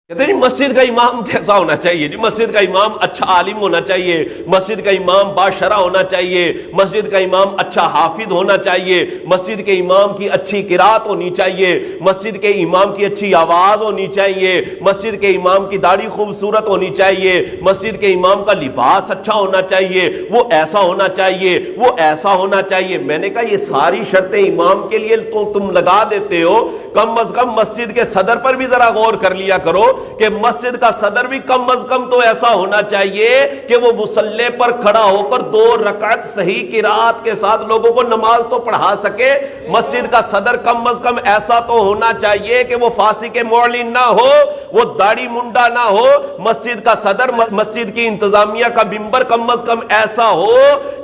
کہتے ہیں جی مسجد کا امام کیسا ہونا چاہیے؟ جی مسجد کا امام اچھا عالم ہونا چاہیے، مسجد کا امام باشرہ ہونا چاہیے، مسجد کا امام اچھا حافظ ہونا چاہیے، مسجد کے امام کی اچھی قرات ہونی چاہیے، مسجد کے امام کی اچھی آواز ہونی چاہیے، مسجد کے امام کی داڑھی خوبصورت ہونی چاہیے، مسجد کے امام کا لباس اچھا ہونا چاہیے، وہ ایسا ہونا چاہیے، وہ ایسا ہونا چاہیے۔ میں نے کہا یہ ساری شرطیں امام کے لیے تو تم لگا دیتے ہو، کم از کم مسجد کے صدر پر بھی ذرا غور کر لیا کرو کہ مسجد کا صدر بھی کم از کم تو ایسا ہونا چاہیے کہ وہ مصلی پر کھڑا ہو کر 2 رکعت صحیح قرات کے ساتھ لوگوں کو نماز تو پڑھا سکے۔ مسجد کا صدر کم از کم ایسا تو ہونا چاہیے کہ وہ فاسق معلن نہ ہو، وہ داڑھی منڈا نہ ہو۔ مسجد کا صدر، مسجد کی انتظامیہ کا ممبر کم از کم ایسا ہو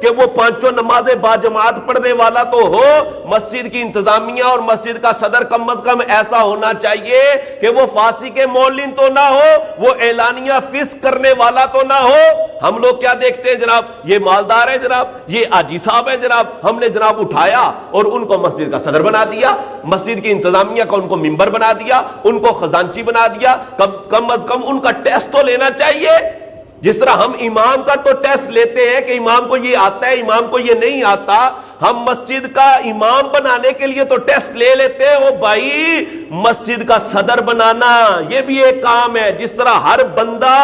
کہ وہ 5 نمازیں باجماعت پڑھنے والا تو ہو۔ مسجد کی انتظامیہ اور مسجد کا صدر کم از کم ایسا ہونا چاہیے کہ وہ فاسق معلن تو نہ ہو، وہ اعلانیہ فسق کرنے والا تو نہ ہو۔ ہم لوگ کیا دیکھتے ہیں جناب؟ یہ مالدار ہے جناب، یہ حاجی صاحب ہے جناب، ہم نے جناب اٹھایا اور ان کو مسجد کا صدر بنا دیا، مسجد کی انتظامیہ کا ان کو ممبر بنا دیا، ان کو خزانچی بنا دیا۔ کم از کم ان کا ٹیسٹ تو لینا چاہیے، جس طرح ہم امام کا تو ٹیسٹ لیتے ہیں کہ امام کو یہ آتا ہے، امام کو یہ نہیں آتا۔ ہم مسجد کا امام بنانے کے لیے تو ٹیسٹ لے لیتے ہیں۔ وہ بھائی مسجد کا صدر بنانا یہ بھی ایک کام ہے۔ جس طرح ہر بندہ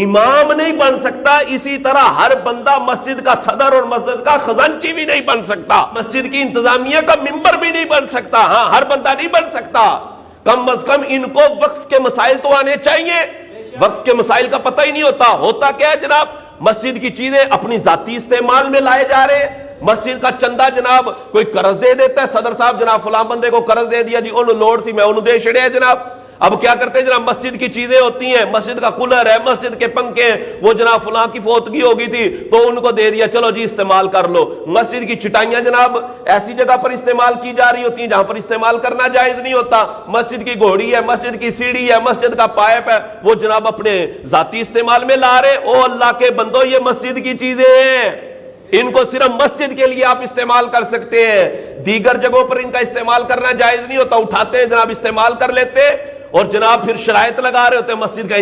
امام نہیں بن سکتا، اسی طرح ہر بندہ مسجد کا صدر اور مسجد کا خزانچی بھی نہیں بن سکتا، مسجد کی انتظامیہ کا ممبر بھی نہیں بن سکتا۔ ہاں، ہر بندہ نہیں بن سکتا۔ کم از کم ان کو وقف کے مسائل تو آنے چاہیے۔ وقف کے مسائل کا پتہ ہی نہیں ہوتا کیا ہے جناب؟ مسجد کی چیزیں اپنی ذاتی استعمال میں لائے جا رہے ہیں۔ مسجد کا چندہ جناب کوئی قرض دے دیتا ہے، صدر صاحب جناب فلاں بندے کو قرض دے دیا جی، انہوں لوڑ سی میں انہوں دے چھڑے جناب۔ اب کیا کرتے ہیں جناب؟ مسجد کی چیزیں ہوتی ہیں، مسجد کا کولر ہے، مسجد کے پنکھے ہیں، وہ جناب فلاں کی فوتگی ہو گئی تھی تو ان کو دے دیا، چلو جی استعمال کر لو۔ مسجد کی چٹائیاں جناب ایسی جگہ پر استعمال کی جا رہی ہوتی ہیں جہاں پر استعمال کرنا جائز نہیں ہوتا۔ مسجد کی گھوڑی ہے، مسجد کی سیڑھی ہے، مسجد کا پائپ ہے، وہ جناب اپنے ذاتی استعمال میں لا رہے۔ او اللہ کے بندو، یہ مسجد کی چیزیں ہیں، ان کو صرف مسجد کے لیے آپ استعمال کر سکتے ہیں، دیگر جگہوں پر ان کا استعمال کرنا جائز نہیں ہوتا۔ اٹھاتے ہیں جناب، استعمال کر لیتے اور جناب پھر شرائط لگا رہے ہوتے ہیں، مسجد کا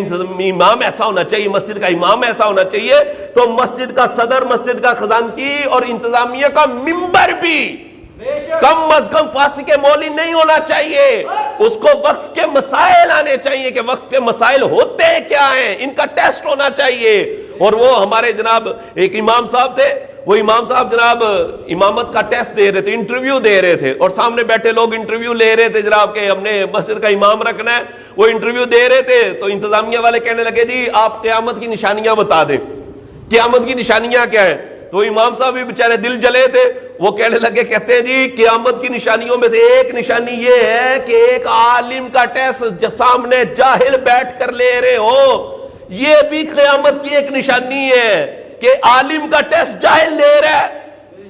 امام ایسا ہونا چاہیے، مسجد کا امام ایسا ہونا چاہیے۔ تو مسجد کا صدر، مسجد کا خزانچی اور انتظامیہ کا ممبر بھی کم از کم فاسق معلن نہیں ہونا چاہیے۔ اس کو وقف کے مسائل آنے چاہیے کہ وقف کے مسائل ہوتے کیا ہیں، ان کا ٹیسٹ ہونا چاہیے۔ اور وہ ہمارے جناب ایک امام صاحب تھے، وہ امام صاحب جناب امامت کا ٹیسٹ دے رہے تھے، انٹرویو دے رہے تھے، اور سامنے بیٹھے لوگ انٹرویو لے رہے تھے جناب کہ ہم نے مسجد کا امام رکھنا ہے۔ وہ انٹرویو دے رہے تھے تو انتظامیہ والے کہنے لگے جی آپ قیامت کی نشانیاں بتا دیں، قیامت کی نشانیاں کیا ہیں؟ تو امام صاحب بھی بیچارے دل جلے تھے، وہ کہنے لگے، کہتے ہیں جی قیامت کی نشانیوں میں سے ایک نشانی یہ ہے کہ ایک عالم کا ٹیسٹ سامنے جاہل بیٹھ کر لے رہے ہو۔ یہ بھی قیامت کی ایک نشانی ہے کہ عالم کا ٹیسٹ جاہل لے رہا ہے،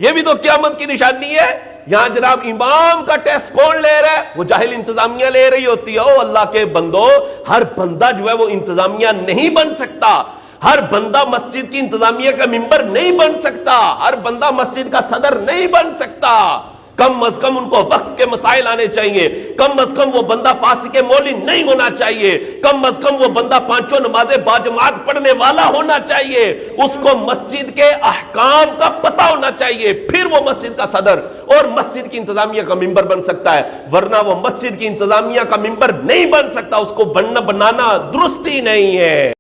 یہ بھی تو قیامت کی نشانی ہے۔ یہاں جناب امام کا ٹیسٹ کون لے رہا ہے؟ وہ جاہل انتظامیہ لے رہی ہوتی ہے۔ او اللہ کے بندو، ہر بندہ جو ہے وہ انتظامیہ نہیں بن سکتا، ہر بندہ مسجد کی انتظامیہ کا ممبر نہیں بن سکتا، ہر بندہ مسجد کا صدر نہیں بن سکتا۔ کم از کم ان کو وقف کے مسائل آنے چاہیے، کم از کم وہ بندہ فاسق معلن نہیں ہونا چاہیے، کم از کم وہ بندہ 5 نمازیں باجماعت پڑھنے والا ہونا چاہیے، اس کو مسجد کے احکام کا پتہ ہونا چاہیے، پھر وہ مسجد کا صدر اور مسجد کی انتظامیہ کا ممبر بن سکتا ہے، ورنہ وہ مسجد کی انتظامیہ کا ممبر نہیں بن سکتا۔ اس کو بنانا درست ہی نہیں ہے۔